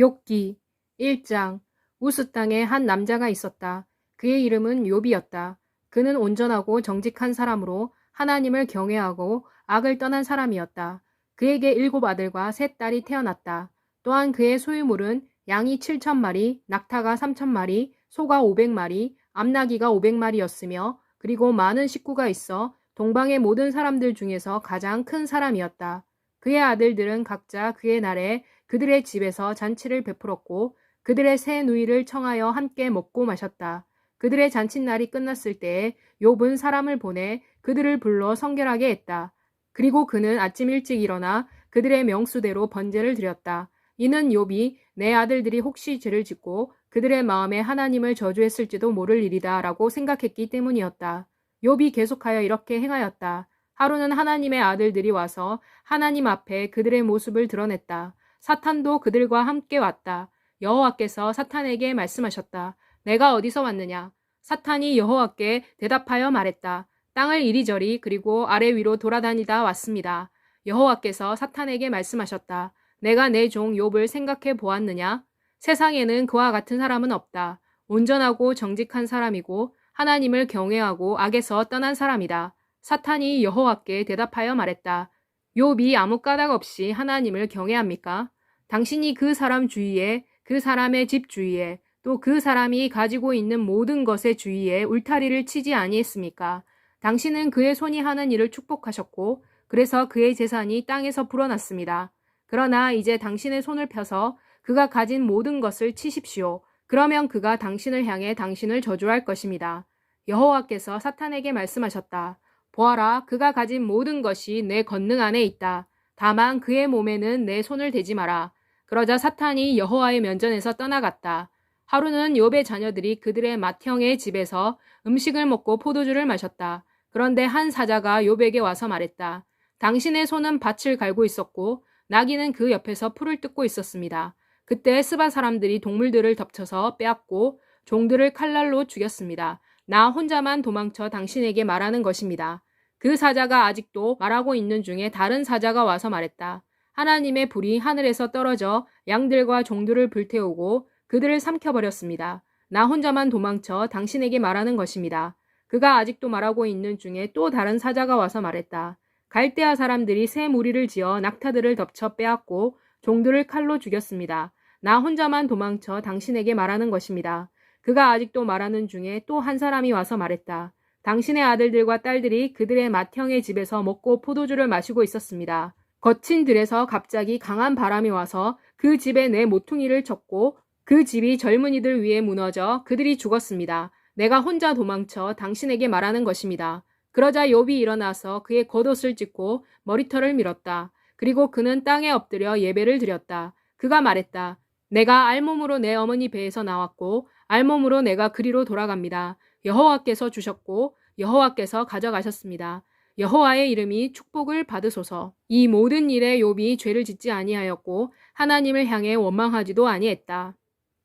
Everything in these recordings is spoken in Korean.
욥기 1장. 우스 땅에 한 남자가 있었다. 그의 이름은 욥이었다. 그는 온전하고 정직한 사람으로 하나님을 경외하고 악을 떠난 사람이었다. 그에게 7 아들과 3 딸이 태어났다. 또한 그의 소유물은 양이 7,000마리, 낙타가 3,000마리, 소가 500마리, 암나귀가 500마리였으며 그리고 많은 식구가 있어 동방의 모든 사람들 중에서 가장 큰 사람이었다. 그의 아들들은 각자 그의 날에 그들의 집에서 잔치를 베풀었고 그들의 새 누이를 청하여 함께 먹고 마셨다. 그들의 잔칫날이 끝났을 때에 욥은 사람을 보내 그들을 불러 성결하게 했다. 그리고 그는 아침 일찍 일어나 그들의 명수대로 번제를 드렸다. 이는 욥이 내 아들들이 혹시 죄를 짓고 그들의 마음에 하나님을 저주했을지도 모를 일이다 라고 생각했기 때문이었다. 욥이 계속하여 이렇게 행하였다. 하루는 하나님의 아들들이 와서 하나님 앞에 그들의 모습을 드러냈다. 사탄도 그들과 함께 왔다. 여호와께서 사탄에게 말씀하셨다. 내가 어디서 왔느냐? 사탄이 여호와께 대답하여 말했다. 땅을 이리저리 그리고 아래 위로 돌아다니다 왔습니다. 여호와께서 사탄에게 말씀하셨다. 내가 내 종 욥을 생각해 보았느냐? 세상에는 그와 같은 사람은 없다. 온전하고 정직한 사람이고 하나님을 경외하고 악에서 떠난 사람이다. 사탄이 여호와께 대답하여 말했다. 욥이 아무 까닭 없이 하나님을 경외합니까? 당신이 그 사람 주위에, 그 사람의 집 주위에, 또 그 사람이 가지고 있는 모든 것의 주위에 울타리를 치지 아니했습니까? 당신은 그의 손이 하는 일을 축복하셨고 그래서 그의 재산이 땅에서 불어났습니다. 그러나 이제 당신의 손을 펴서 그가 가진 모든 것을 치십시오. 그러면 그가 당신을 향해 당신을 저주할 것입니다. 여호와께서 사탄에게 말씀하셨다. 보아라, 그가 가진 모든 것이 내 권능 안에 있다. 다만 그의 몸에는 내 손을 대지 마라. 그러자 사탄이 여호와의 면전에서 떠나갔다. 하루는 욥의 자녀들이 그들의 맏형의 집에서 음식을 먹고 포도주를 마셨다. 그런데 한 사자가 욥에게 와서 말했다. 당신의 손은 밭을 갈고 있었고 나귀는 그 옆에서 풀을 뜯고 있었습니다. 그때 스바 사람들이 동물들을 덮쳐서 빼앗고 종들을 칼날로 죽였습니다. 나 혼자만 도망쳐 당신에게 말하는 것입니다. 그 사자가 아직도 말하고 있는 중에 다른 사자가 와서 말했다. 하나님의 불이 하늘에서 떨어져 양들과 종들을 불태우고 그들을 삼켜버렸습니다. 나 혼자만 도망쳐 당신에게 말하는 것입니다. 그가 아직도 말하고 있는 중에 또 다른 사자가 와서 말했다. 갈대아 사람들이 새 무리를 지어 낙타들을 덮쳐 빼앗고 종들을 칼로 죽였습니다. 나 혼자만 도망쳐 당신에게 말하는 것입니다. 그가 아직도 말하는 중에 또 한 사람이 와서 말했다. 당신의 아들들과 딸들이 그들의 맏형의 집에서 먹고 포도주를 마시고 있었습니다. 거친 들에서 갑자기 강한 바람이 와서 그 집에 내 모퉁이를 쳤고 그 집이 젊은이들 위에 무너져 그들이 죽었습니다. 내가 혼자 도망쳐 당신에게 말하는 것입니다. 그러자 욥이 일어나서 그의 겉옷을 찢고 머리털을 밀었다. 그리고 그는 땅에 엎드려 예배를 드렸다. 그가 말했다. 내가 알몸으로 내 어머니 배에서 나왔고 알몸으로 내가 그리로 돌아갑니다. 여호와께서 주셨고 여호와께서 가져가셨습니다. 여호와의 이름이 축복을 받으소서. 이 모든 일에 욥이 죄를 짓지 아니하였고 하나님을 향해 원망하지도 아니했다.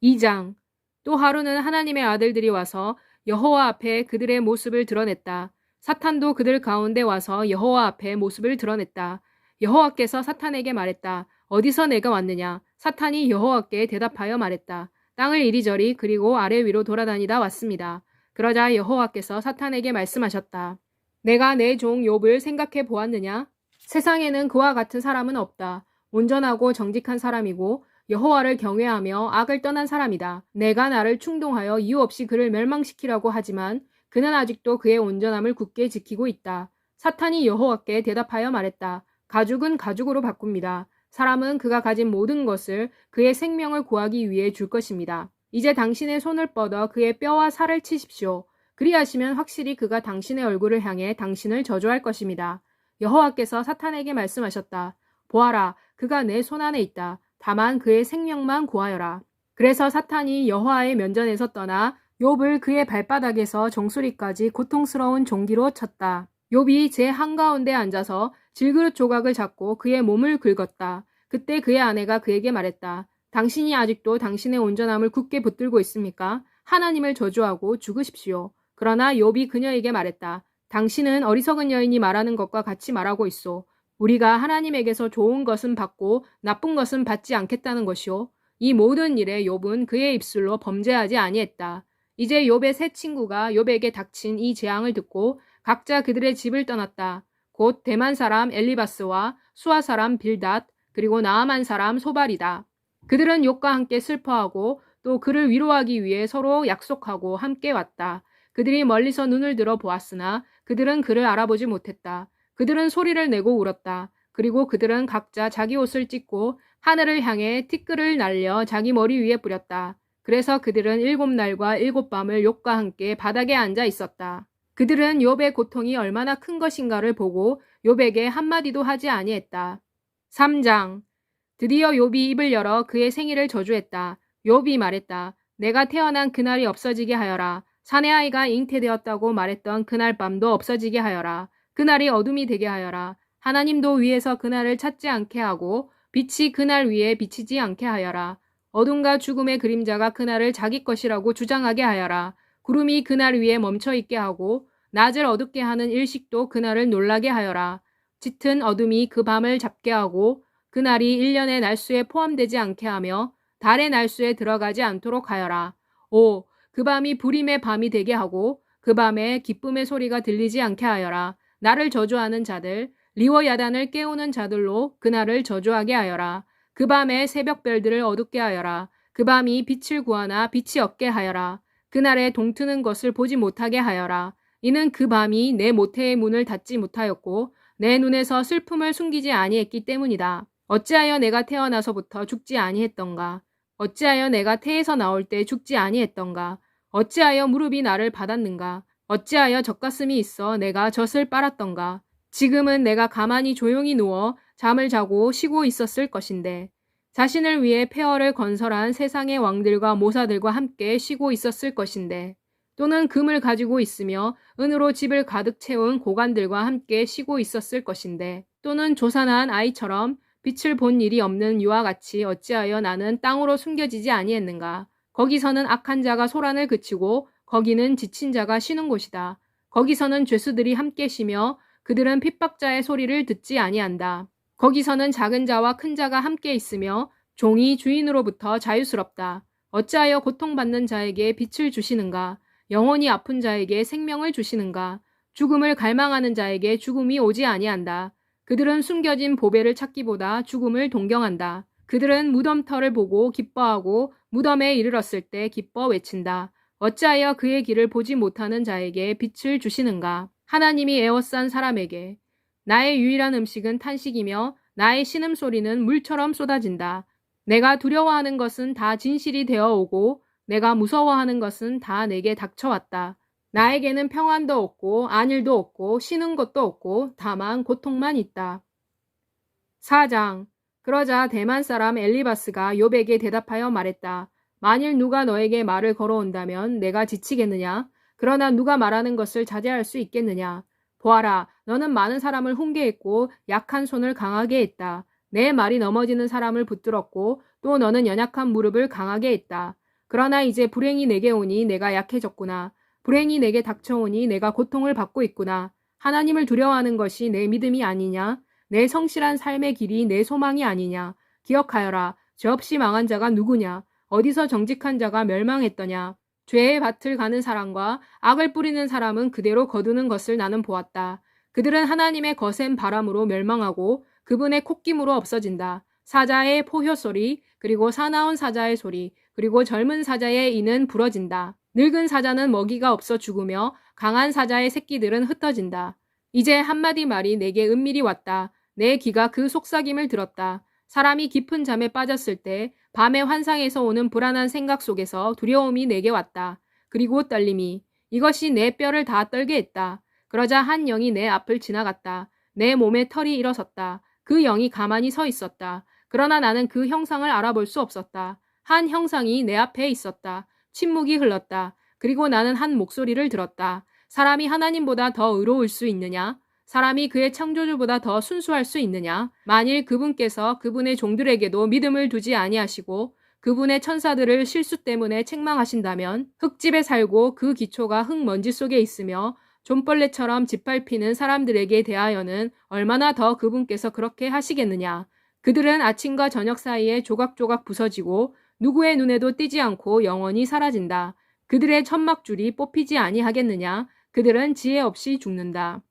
2장. 또 하루는 하나님의 아들들이 와서 여호와 앞에 그들의 모습을 드러냈다. 사탄도 그들 가운데 와서 여호와 앞에 모습을 드러냈다. 여호와께서 사탄에게 말했다. 어디서 내가 왔느냐? 사탄이 여호와께 대답하여 말했다. 땅을 이리저리 그리고 아래 위로 돌아다니다 왔습니다. 그러자 여호와께서 사탄에게 말씀하셨다. 내가 내 종 욥을 생각해 보았느냐? 세상에는 그와 같은 사람은 없다. 온전하고 정직한 사람이고 여호와를 경외하며 악을 떠난 사람이다. 내가 나를 충동하여 이유 없이 그를 멸망시키려고 하지만 그는 아직도 그의 온전함을 굳게 지키고 있다. 사탄이 여호와께 대답하여 말했다. 가죽은 가죽으로 바꿉니다. 사람은 그가 가진 모든 것을 그의 생명을 구하기 위해 줄 것입니다. 이제 당신의 손을 뻗어 그의 뼈와 살을 치십시오. 그리하시면 확실히 그가 당신의 얼굴을 향해 당신을 저주할 것입니다. 여호와께서 사탄에게 말씀하셨다. 보아라, 그가 내 손 안에 있다. 다만 그의 생명만 구하여라. 그래서 사탄이 여호와의 면전에서 떠나 욥을 그의 발바닥에서 정수리까지 고통스러운 종기로 쳤다. 욥이 제 한가운데 앉아서 질그릇 조각을 잡고 그의 몸을 긁었다. 그때 그의 아내가 그에게 말했다. 당신이 아직도 당신의 온전함을 굳게 붙들고 있습니까? 하나님을 저주하고 죽으십시오. 그러나 욥이 그녀에게 말했다. 당신은 어리석은 여인이 말하는 것과 같이 말하고 있소. 우리가 하나님에게서 좋은 것은 받고 나쁜 것은 받지 않겠다는 것이오. 이 모든 일에 욥은 그의 입술로 범죄하지 아니했다. 이제 욥의 세 친구가 욥에게 닥친 이 재앙을 듣고 각자 그들의 집을 떠났다. 곧 대만 사람 엘리바스와 수아 사람 빌닷 그리고 나아만 사람 소발이다. 그들은 욥과 함께 슬퍼하고 또 그를 위로하기 위해 서로 약속하고 함께 왔다. 그들이 멀리서 눈을 들어 보았으나 그들은 그를 알아보지 못했다. 그들은 소리를 내고 울었다. 그리고 그들은 각자 자기 옷을 찢고 하늘을 향해 티끌을 날려 자기 머리 위에 뿌렸다. 그래서 그들은 7날과 7밤을 욥과 함께 바닥에 앉아 있었다. 그들은 욥의 고통이 얼마나 큰 것인가를 보고 욥에게 한마디도 하지 아니했다. 3장. 드디어 욥이 입을 열어 그의 생일을 저주했다. 욥이 말했다. 내가 태어난 그날이 없어지게 하여라. 사내 아이가 잉태되었다고 말했던 그날 밤도 없어지게 하여라. 그날이 어둠이 되게 하여라. 하나님도 위에서 그날을 찾지 않게 하고 빛이 그날 위에 비치지 않게 하여라. 어둠과 죽음의 그림자가 그날을 자기 것이라고 주장하게 하여라. 구름이 그날 위에 멈춰 있게 하고 낮을 어둡게 하는 일식도 그날을 놀라게 하여라. 짙은 어둠이 그 밤을 잡게 하고 그날이 1년의 날수에 포함되지 않게 하며 달의 날수에 들어가지 않도록 하여라. 오, 그 밤이 불임의 밤이 되게 하고 그 밤에 기쁨의 소리가 들리지 않게 하여라. 나를 저주하는 자들, 리워 야단을 깨우는 자들로 그날을 저주하게 하여라. 그 밤에 새벽별들을 어둡게 하여라. 그 밤이 빛을 구하나 빛이 없게 하여라. 그날에 동트는 것을 보지 못하게 하여라. 이는 그 밤이 내 모태의 문을 닫지 못하였고 내 눈에서 슬픔을 숨기지 아니했기 때문이다. 어찌하여 내가 태어나서부터 죽지 아니했던가? 어찌하여 내가 태에서 나올 때 죽지 아니했던가? 어찌하여 무릎이 나를 받았는가? 어찌하여 젖가슴이 있어 내가 젖을 빨았던가? 지금은 내가 가만히 조용히 누워 잠을 자고 쉬고 있었을 것인데 자신을 위해 폐허를 건설한 세상의 왕들과 모사들과 함께 쉬고 있었을 것인데 또는 금을 가지고 있으며 은으로 집을 가득 채운 고관들과 함께 쉬고 있었을 것인데 또는 조산한 아이처럼 빛을 본 일이 없는 유아 같이 어찌하여 나는 땅으로 숨겨지지 아니했는가. 거기서는 악한 자가 소란을 그치고 거기는 지친 자가 쉬는 곳이다. 거기서는 죄수들이 함께 쉬며 그들은 핍박자의 소리를 듣지 아니한다. 거기서는 작은 자와 큰 자가 함께 있으며 종이 주인으로부터 자유스럽다. 어찌하여 고통받는 자에게 빛을 주시는가? 영원히 아픈 자에게 생명을 주시는가? 죽음을 갈망하는 자에게 죽음이 오지 아니한다. 그들은 숨겨진 보배를 찾기보다 죽음을 동경한다. 그들은 무덤터를 보고 기뻐하고 무덤에 이르렀을 때 기뻐 외친다. 어찌하여 그의 길을 보지 못하는 자에게 빛을 주시는가? 하나님이 에워싼 사람에게 나의 유일한 음식은 탄식이며 나의 신음소리는 물처럼 쏟아진다. 내가 두려워하는 것은 다 진실이 되어 오고 내가 무서워하는 것은 다 내게 닥쳐왔다. 나에게는 평안도 없고 안일도 없고 쉬는 것도 없고 다만 고통만 있다. 4장. 그러자 대만 사람 엘리바스가 욥에게 대답하여 말했다. 만일 누가 너에게 말을 걸어온다면 내가 지치겠느냐? 그러나 누가 말하는 것을 자제할 수 있겠느냐? 보아라, 너는 많은 사람을 훈계했고 약한 손을 강하게 했다. 내 말이 넘어지는 사람을 붙들었고 또 너는 연약한 무릎을 강하게 했다. 그러나 이제 불행이 내게 오니 내가 약해졌구나. 불행이 내게 닥쳐오니 내가 고통을 받고 있구나. 하나님을 두려워하는 것이 내 믿음이 아니냐? 내 성실한 삶의 길이 내 소망이 아니냐? 기억하여라. 죄 없이 망한 자가 누구냐? 어디서 정직한 자가 멸망했더냐? 죄의 밭을 가는 사람과 악을 뿌리는 사람은 그대로 거두는 것을 나는 보았다. 그들은 하나님의 거센 바람으로 멸망하고 그분의 콧김으로 없어진다. 사자의 포효 소리, 그리고 사나운 사자의 소리, 그리고 젊은 사자의 이는 부러진다. 늙은 사자는 먹이가 없어 죽으며 강한 사자의 새끼들은 흩어진다. 이제 한마디 말이 내게 은밀히 왔다. 내 귀가 그 속삭임을 들었다. 사람이 깊은 잠에 빠졌을 때 밤의 환상에서 오는 불안한 생각 속에서 두려움이 내게 왔다. 그리고 떨림이. 이것이 내 뼈를 다 떨게 했다. 그러자 한 영이 내 앞을 지나갔다. 내 몸에 털이 일어섰다. 그 영이 가만히 서 있었다. 그러나 나는 그 형상을 알아볼 수 없었다. 한 형상이 내 앞에 있었다. 침묵이 흘렀다. 그리고 나는 한 목소리를 들었다. 사람이 하나님보다 더 의로울 수 있느냐? 사람이 그의 창조주보다 더 순수할 수 있느냐? 만일 그분께서 그분의 종들에게도 믿음을 두지 아니하시고 그분의 천사들을 실수 때문에 책망하신다면 흙집에 살고 그 기초가 흙먼지 속에 있으며 좀벌레처럼 짓밟히는 사람들에게 대하여는 얼마나 더 그분께서 그렇게 하시겠느냐? 그들은 아침과 저녁 사이에 조각조각 부서지고 누구의 눈에도 띄지 않고 영원히 사라진다. 그들의 천막줄이 뽑히지 아니하겠느냐? 그들은 지혜 없이 죽는다.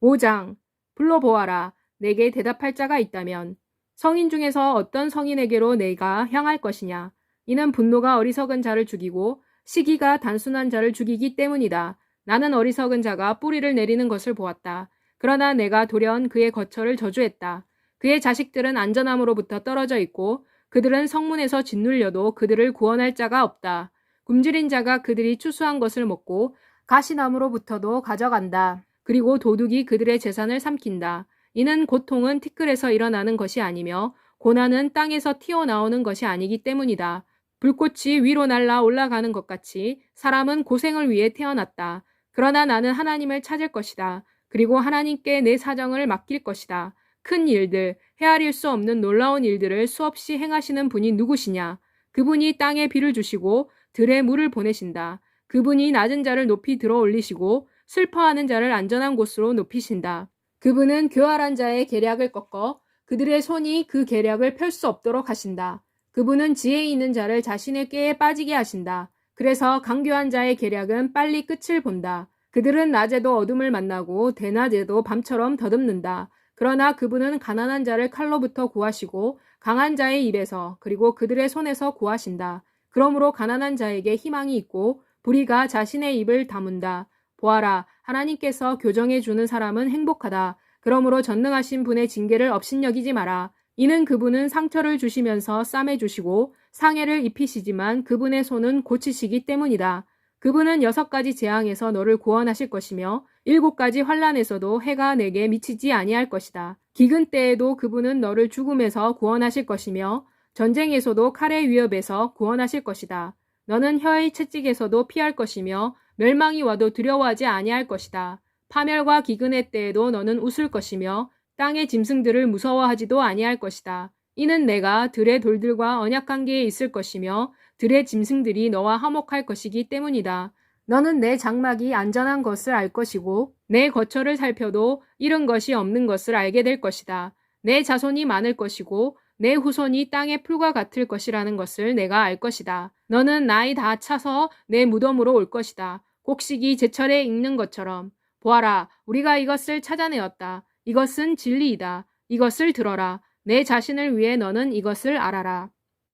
5장. 불러보아라. 내게 대답할 자가 있다면. 성인 중에서 어떤 성인에게로 내가 향할 것이냐? 이는 분노가 어리석은 자를 죽이고 시기가 단순한 자를 죽이기 때문이다. 나는 어리석은 자가 뿌리를 내리는 것을 보았다. 그러나 내가 돌연 그의 거처를 저주했다. 그의 자식들은 안전함으로부터 떨어져 있고 그들은 성문에서 짓눌려도 그들을 구원할 자가 없다. 굶주린 자가 그들이 추수한 것을 먹고 가시나무로부터도 가져간다. 그리고 도둑이 그들의 재산을 삼킨다. 이는 고통은 티끌에서 일어나는 것이 아니며 고난은 땅에서 튀어나오는 것이 아니기 때문이다. 불꽃이 위로 날아 올라가는 것 같이 사람은 고생을 위해 태어났다. 그러나 나는 하나님을 찾을 것이다. 그리고 하나님께 내 사정을 맡길 것이다. 큰 일들, 헤아릴 수 없는 놀라운 일들을 수없이 행하시는 분이 누구시냐? 그분이 땅에 비를 주시고 들에 물을 보내신다. 그분이 낮은 자를 높이 들어 올리시고 슬퍼하는 자를 안전한 곳으로 높이신다. 그분은 교활한 자의 계략을 꺾어 그들의 손이 그 계략을 펼 수 없도록 하신다. 그분은 지혜 있는 자를 자신의 꾀에 빠지게 하신다. 그래서 강교한 자의 계략은 빨리 끝을 본다. 그들은 낮에도 어둠을 만나고 대낮에도 밤처럼 더듬는다. 그러나 그분은 가난한 자를 칼로부터 구하시고 강한 자의 입에서 그리고 그들의 손에서 구하신다. 그러므로 가난한 자에게 희망이 있고 불의가 자신의 입을 다문다. 보아라, 하나님께서 교정해 주는 사람은 행복하다. 그러므로 전능하신 분의 징계를 업신여기지 마라. 이는 그분은 상처를 주시면서 싸매 주시고 상해를 입히시지만 그분의 손은 고치시기 때문이다. 그분은 6가지 재앙에서 너를 구원하실 것이며 7가지 환난에서도 해가 내게 미치지 아니할 것이다. 기근 때에도 그분은 너를 죽음에서 구원하실 것이며 전쟁에서도 칼의 위협에서 구원하실 것이다. 너는 혀의 채찍에서도 피할 것이며 멸망이 와도 두려워하지 아니할 것이다. 파멸과 기근의 때에도 너는 웃을 것이며 땅의 짐승들을 무서워하지도 아니할 것이다. 이는 내가 들의 돌들과 언약 관계에 있을 것이며 들의 짐승들이 너와 화목할 것이기 때문이다. 너는 내 장막이 안전한 것을 알 것이고 내 거처를 살펴도 잃은 것이 없는 것을 알게 될 것이다. 내 자손이 많을 것이고 내 후손이 땅의 풀과 같을 것이라는 것을 내가 알 것이다. 너는 나이 다 차서 내 무덤으로 올 것이다. 곡식이 제철에 익는 것처럼. 보아라, 우리가 이것을 찾아내었다. 이것은 진리이다. 이것을 들어라. 내 자신을 위해 너는 이것을 알아라.